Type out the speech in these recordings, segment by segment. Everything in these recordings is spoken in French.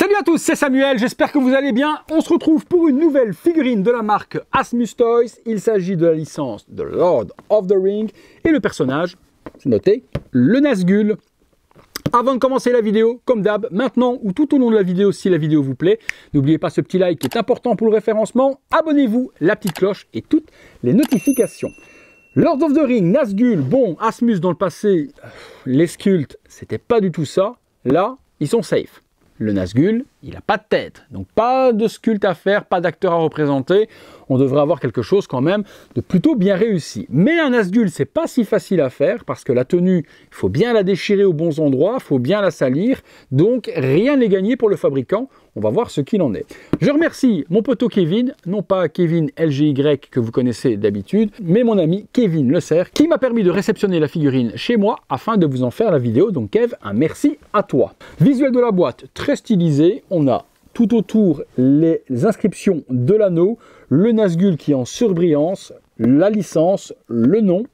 Salut à tous, c'est Samuel, j'espère que vous allez bien. On se retrouve pour une nouvelle figurine de la marque Asmus Toys. Il s'agit de la licence de Lord of the Ring et le personnage, c'est noté, le Nazgûl. Avant de commencer la vidéo, comme d'hab, maintenant ou tout au long de la vidéo, si la vidéo vous plaît, n'oubliez pas ce petit like qui est important pour le référencement. Abonnez-vous, la petite cloche et toutes les notifications. Lord of the Ring, Nazgûl, bon, Asmus dans le passé, les sculptes, c'était pas du tout ça. Là, ils sont safe. Le Nazgûl, il n'a pas de tête, donc pas de sculpte à faire, pas d'acteur à représenter. On devrait avoir quelque chose quand même de plutôt bien réussi. Mais un Nazgûl, c'est pas si facile à faire parce que la tenue, il faut bien la déchirer aux bons endroits, il faut bien la salir. Donc rien n'est gagné pour le fabricant. On va voir ce qu'il en est. Je remercie mon poteau Kevin, non pas Kevin LGY que vous connaissez d'habitude, mais mon ami Kevin Le Cerf qui m'a permis de réceptionner la figurine chez moi afin de vous en faire la vidéo. Donc Kev, un merci à toi. Visuel de la boîte, très stylisé. On a tout autour les inscriptions de l'anneau, le Nazgûl qui est en surbrillance, la licence, le nom,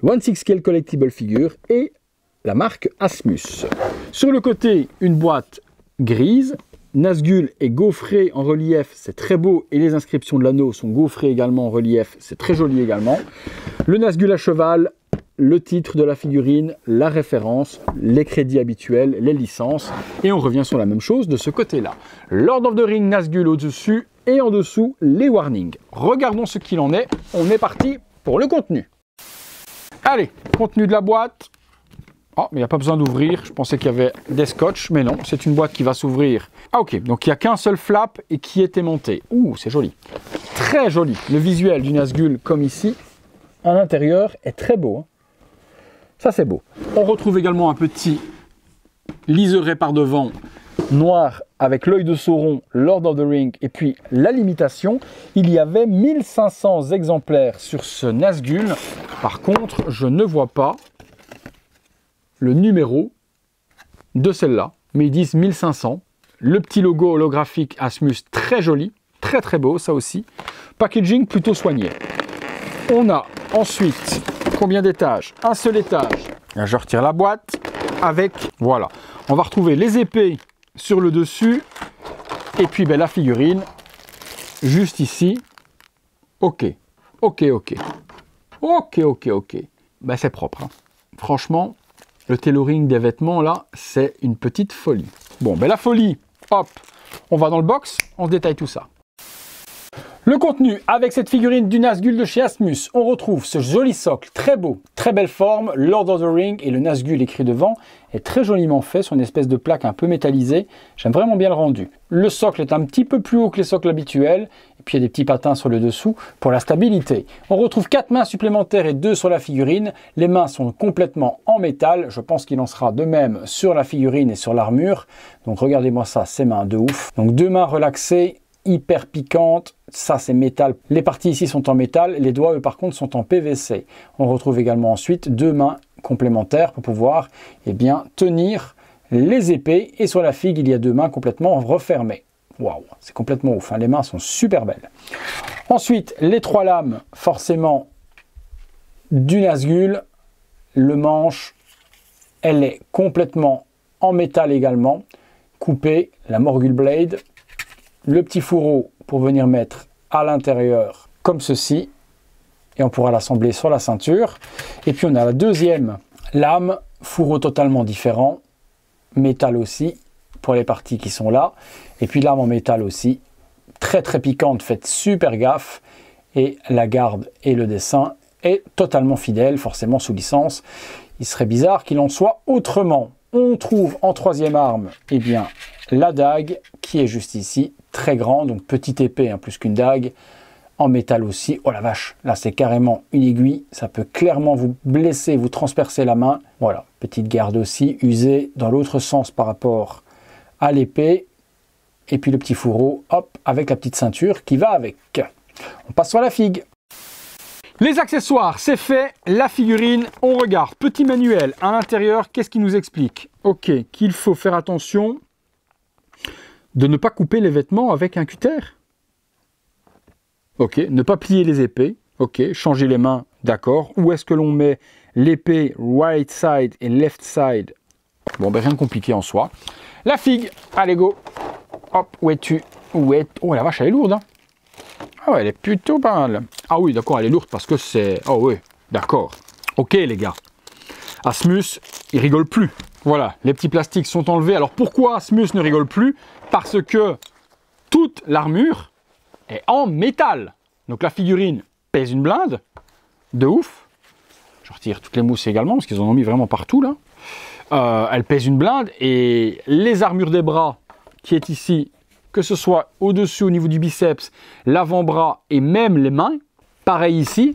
1/6 Scale Collectible Figure et la marque Asmus. Sur le côté, une boîte grise. Nazgûl est gaufré en relief, c'est très beau, et les inscriptions de l'anneau sont gaufrées également en relief, c'est très joli également. Le Nazgûl à cheval, le titre de la figurine, la référence, les crédits habituels, les licences, et on revient sur la même chose de ce côté-là. Lord of the Ring Nazgûl au-dessus, et en dessous, les warnings. Regardons ce qu'il en est, on est parti pour le contenu. Allez, contenu de la boîte. Ah, mais il n'y a pas besoin d'ouvrir, je pensais qu'il y avait des scotch, mais non, c'est une boîte qui va s'ouvrir. Ah ok, donc il n'y a qu'un seul flap et qui est aimanté. Ouh, c'est joli. Très joli. Le visuel du Nazgûl, comme ici, à l'intérieur, est très beau. Hein. Ça, c'est beau. On retrouve également un petit liseré par devant, noir, avec l'œil de Sauron, Lord of the Ring, et puis la limitation. Il y avait 1500 exemplaires sur ce Nazgûl. Par contre, je ne vois pas le numéro de celle-là, mais ils disent 1500. Le petit logo holographique Asmus, très joli, très très beau, ça aussi. Packaging plutôt soigné. On a ensuite, combien d'étages? Un seul étage. Là, je retire la boîte avec, voilà. On va retrouver les épées sur le dessus, et puis ben, la figurine, juste ici. Ok, ok, ok. Ok, ok, ok. Ben, c'est propre. Hein. Franchement, le tailoring des vêtements, là, c'est une petite folie. Bon, ben la folie, hop, on va dans le box, on se détaille tout ça. Le contenu, avec cette figurine du Nazgûl de chez Asmus, on retrouve ce joli socle, très beau, très belle forme, Lord of the Ring et le Nazgûl écrit devant, est très joliment fait sur une espèce de plaque un peu métallisée. J'aime vraiment bien le rendu. Le socle est un petit peu plus haut que les socles habituels, et puis il y a des petits patins sur le dessous pour la stabilité. On retrouve 4 mains supplémentaires et 2 sur la figurine. Les mains sont complètement en métal, je pense qu'il en sera de même sur la figurine et sur l'armure. Donc regardez-moi ça, ces mains de ouf. Donc 2 mains relaxées, hyper piquantes, ça c'est métal. Les parties ici sont en métal, les doigts eux par contre sont en PVC. On retrouve également ensuite 2 mains complémentaires pour pouvoir bien tenir les épées, et sur la figue il y a 2 mains complètement refermées. Waouh, c'est complètement ouf, hein. Les mains sont super belles. Ensuite, les 3 lames forcément du Nazgûl. Le manche, elle est complètement en métal également, coupée, la Morgul Blade. Le petit fourreau pour venir mettre à l'intérieur comme ceci, et on pourra l'assembler sur la ceinture. Et puis on a la deuxième lame, fourreau totalement différent, métal aussi pour les parties qui sont là, et puis lame en métal aussi, très très piquante, faites super gaffe, et la garde et le dessin est totalement fidèle, forcément sous licence. Il serait bizarre qu'il en soit autrement. On trouve en troisième arme, eh bien, la dague qui est juste ici, très grand, donc petite épée, hein, plus qu'une dague, en métal aussi. Oh la vache, là c'est carrément une aiguille, ça peut clairement vous blesser, vous transpercer la main. Voilà, petite garde aussi, usée dans l'autre sens par rapport à l'épée. Et puis le petit fourreau, hop, avec la petite ceinture qui va avec. On passe sur la figue. Les accessoires, c'est fait. La figurine, on regarde. Petit manuel à l'intérieur, qu'est-ce qu'il nous explique? Ok, qu'il faut faire attention de ne pas couper les vêtements avec un cutter. Ok, ne pas plier les épées. Ok, changer les mains, d'accord. Où est-ce que l'on met l'épée right side et left side? Bon, ben rien de compliqué en soi. La figue, allez go. hop, où es-tu? Où est... Oh la vache, elle est lourde, hein. Ah ouais, elle est plutôt pas mal. Ah oui, d'accord, elle est lourde parce que c'est... Oh oui, d'accord. Ok les gars. Asmus, il rigole plus. Voilà, les petits plastiques sont enlevés. Alors pourquoi Asmus ne rigole plus? Parce que toute l'armure est en métal. Donc la figurine pèse une blinde. De ouf. Je retire toutes les mousses également parce qu'ils en ont mis vraiment partout là. Elle pèse une blinde et les armures des bras qui est ici, que ce soit au-dessus au niveau du biceps, l'avant-bras et même les mains, pareil ici,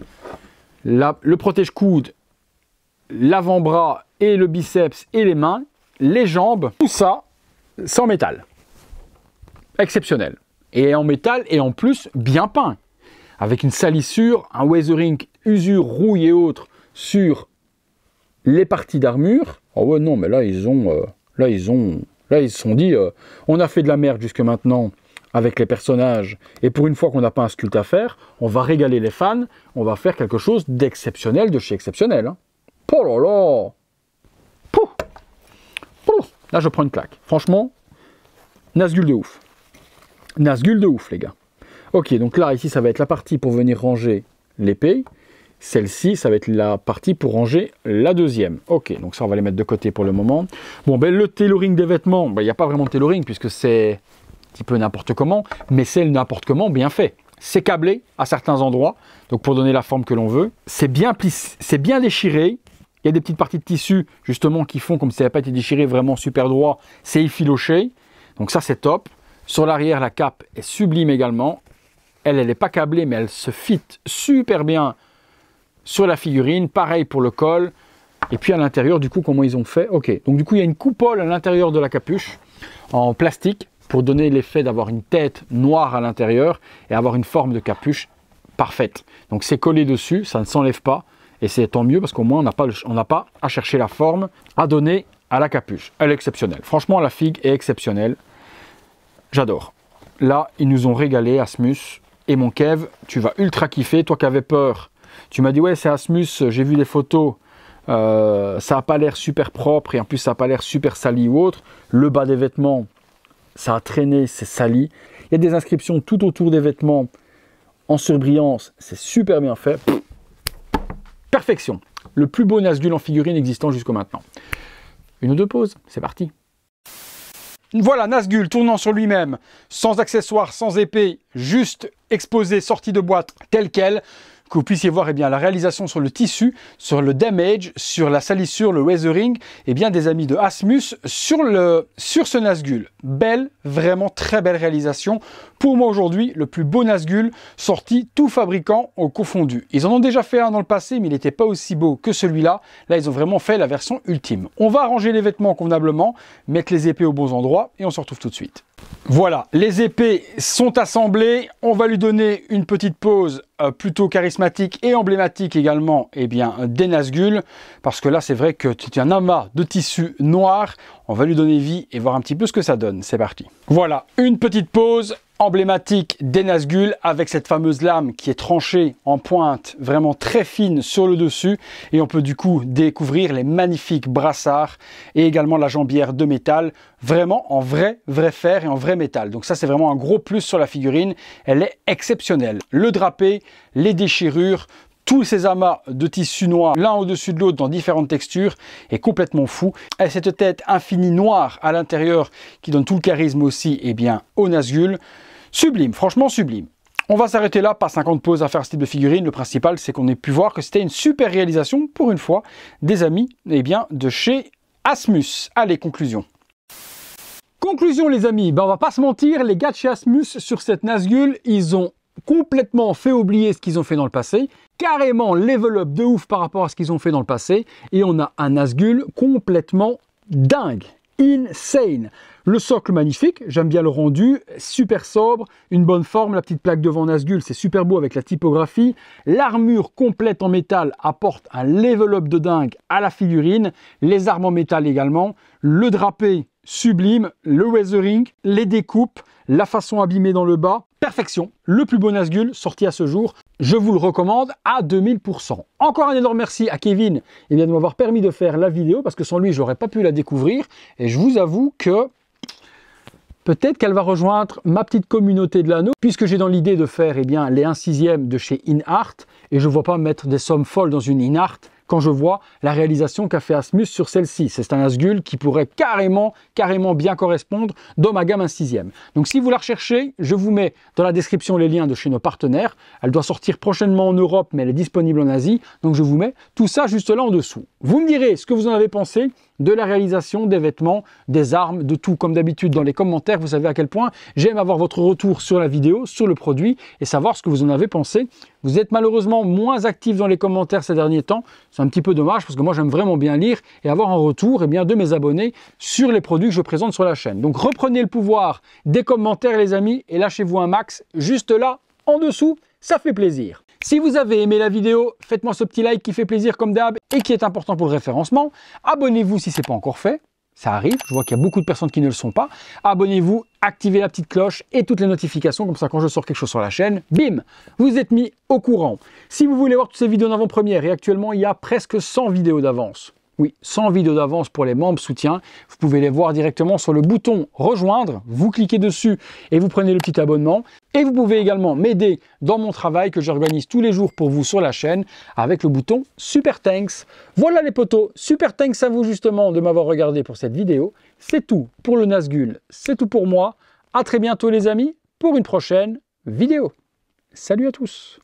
le protège-coude, l'avant-bras et le biceps et les mains, les jambes, tout ça, c'est en métal. Exceptionnel. Et en métal et en plus bien peint. Avec une salissure, un weathering, usure, rouille et autres sur les parties d'armure. Oh ouais non mais là ils se sont dit on a fait de la merde jusque maintenant avec les personnages et pour une fois qu'on n'a pas un sculpte à faire, on va régaler les fans, on va faire quelque chose d'exceptionnel de chez exceptionnel. Hein. Oh là là. Pouh. Pouh. Là je prends une claque. Franchement, Nazgul de ouf. Nazgul de ouf les gars. Ok, donc là ici ça va être la partie pour venir ranger l'épée. Celle-ci, ça va être la partie pour ranger la deuxième. Ok, donc ça, on va les mettre de côté pour le moment. Bon, ben le tailoring des vêtements, ben, il n'y a pas vraiment de tailoring puisque c'est un petit peu n'importe comment, mais c'est n'importe comment bien fait. C'est câblé à certains endroits, donc pour donner la forme que l'on veut. C'est bien plissé, c'est bien déchiré. Il y a des petites parties de tissu, justement, qui font comme si ça n'avait pas été déchiré vraiment super droit. C'est effiloché, donc ça, c'est top. Sur l'arrière, la cape est sublime également. Elle n'est pas câblée, mais elle se fit super bien sur la figurine, pareil pour le col. Et puis à l'intérieur, du coup, comment ils ont fait? Ok, donc du coup, il y a une coupole à l'intérieur de la capuche en plastique pour donner l'effet d'avoir une tête noire à l'intérieur et avoir une forme de capuche parfaite. Donc c'est collé dessus, ça ne s'enlève pas et c'est tant mieux parce qu'au moins on n'a pas à chercher la forme à donner à la capuche. Elle est exceptionnelle. Franchement, la figue est exceptionnelle. J'adore. Là, ils nous ont régalé, Asmus et mon Kev. Tu vas ultra kiffer, toi qui avais peur. Tu m'as dit, ouais, c'est Asmus, j'ai vu des photos, ça n'a pas l'air super propre et en plus, ça n'a pas l'air super sali ou autre. Le bas des vêtements, ça a traîné, c'est sali. Il y a des inscriptions tout autour des vêtements en surbrillance, c'est super bien fait. Perfection. Le plus beau Nazgul en figurine existant jusqu'au maintenant. Une ou deux pauses, c'est parti. Voilà, Nazgul tournant sur lui-même, sans accessoires, sans épée, juste exposé, sorti de boîte, tel quel. Que vous puissiez voir la réalisation sur le tissu, sur le damage, sur la salissure, le weathering, des amis de Asmus sur ce Nazgul. Belle, vraiment très belle réalisation. Pour moi aujourd'hui, le plus beau Nazgul sorti, tout fabricant au confondu. Ils en ont déjà fait un dans le passé, mais il n'était pas aussi beau que celui-là. Là, ils ont vraiment fait la version ultime. On va arranger les vêtements convenablement, mettre les épées aux bons endroits et on se retrouve tout de suite. Voilà, les épées sont assemblées. On va lui donner une petite pose plutôt charismatique et emblématique également des Nazgul. Parce que là, c'est vrai que c'est un amas de tissu noir. On va lui donner vie et voir un petit peu ce que ça donne. C'est parti. Voilà, une petite pose emblématique des Nazgul avec cette fameuse lame qui est tranchée en pointe vraiment très fine sur le dessus et on peut du coup découvrir les magnifiques brassards et également la jambière de métal vraiment en vrai fer et en vrai métal. Donc ça c'est vraiment un gros plus sur la figurine, elle est exceptionnelle. Le drapé, les déchirures, tous ces amas de tissu noir l'un au-dessus de l'autre dans différentes textures est complètement fou. Et cette tête infinie noire à l'intérieur qui donne tout le charisme aussi au Nazgul. Sublime, franchement sublime. On va s'arrêter là, pas 50 pauses à faire ce type de figurine. Le principal, c'est qu'on ait pu voir que c'était une super réalisation, pour une fois, des amis de chez Asmus. Allez, conclusion. Conclusion les amis, on va pas se mentir, les gars de chez Asmus sur cette Nazgul, ils ont complètement fait oublier ce qu'ils ont fait dans le passé, carrément level up de ouf par rapport à ce qu'ils ont fait dans le passé, et on a un Nazgul complètement dingue, insane. Le socle magnifique, j'aime bien le rendu, super sobre, une bonne forme, la petite plaque devant Nazgul, c'est super beau avec la typographie. L'armure complète en métal apporte un level up de dingue à la figurine, les armes en métal également, le drapé sublime, le weathering, les découpes, la façon abîmée dans le bas, perfection. Le plus beau Nazgul sorti à ce jour, je vous le recommande à 2000%. Encore un énorme merci à Kevin de m'avoir permis de faire la vidéo parce que sans lui, je n'aurais pas pu la découvrir et je vous avoue que peut-être qu'elle va rejoindre ma petite communauté de l'anneau, puisque j'ai dans l'idée de faire les 1/6 de chez InArt, et je ne vois pas mettre des sommes folles dans une InArt quand je vois la réalisation qu'a fait Asmus sur celle-ci. C'est un Nazgul qui pourrait carrément bien correspondre dans ma gamme 1/6. Donc si vous la recherchez, je vous mets dans la description les liens de chez nos partenaires. Elle doit sortir prochainement en Europe, mais elle est disponible en Asie. Donc je vous mets tout ça juste là en dessous. Vous me direz ce que vous en avez pensé de la réalisation des vêtements, des armes, de tout. Comme d'habitude dans les commentaires, vous savez à quel point j'aime avoir votre retour sur la vidéo, sur le produit et savoir ce que vous en avez pensé. Vous êtes malheureusement moins actifs dans les commentaires ces derniers temps. C'est un petit peu dommage parce que moi j'aime vraiment bien lire et avoir un retour de mes abonnés sur les produits que je présente sur la chaîne. Donc reprenez le pouvoir des commentaires les amis et lâchez-vous un max juste là en dessous, ça fait plaisir. Si vous avez aimé la vidéo, faites-moi ce petit like qui fait plaisir comme d'hab et qui est important pour le référencement. Abonnez-vous si ce n'est pas encore fait. Ça arrive, je vois qu'il y a beaucoup de personnes qui ne le sont pas. Abonnez-vous, activez la petite cloche et toutes les notifications, comme ça quand je sors quelque chose sur la chaîne, bim, vous êtes mis au courant. Si vous voulez voir toutes ces vidéos en avant-première, et actuellement il y a presque 100 vidéos d'avance. Oui, 100 vidéos d'avance pour les membres soutien. Vous pouvez les voir directement sur le bouton rejoindre. Vous cliquez dessus et vous prenez le petit abonnement. Et vous pouvez également m'aider dans mon travail que j'organise tous les jours pour vous sur la chaîne avec le bouton Super Thanks. Voilà les potos, Super Thanks à vous justement de m'avoir regardé pour cette vidéo. C'est tout pour le Nazgul, c'est tout pour moi. À très bientôt les amis pour une prochaine vidéo. Salut à tous.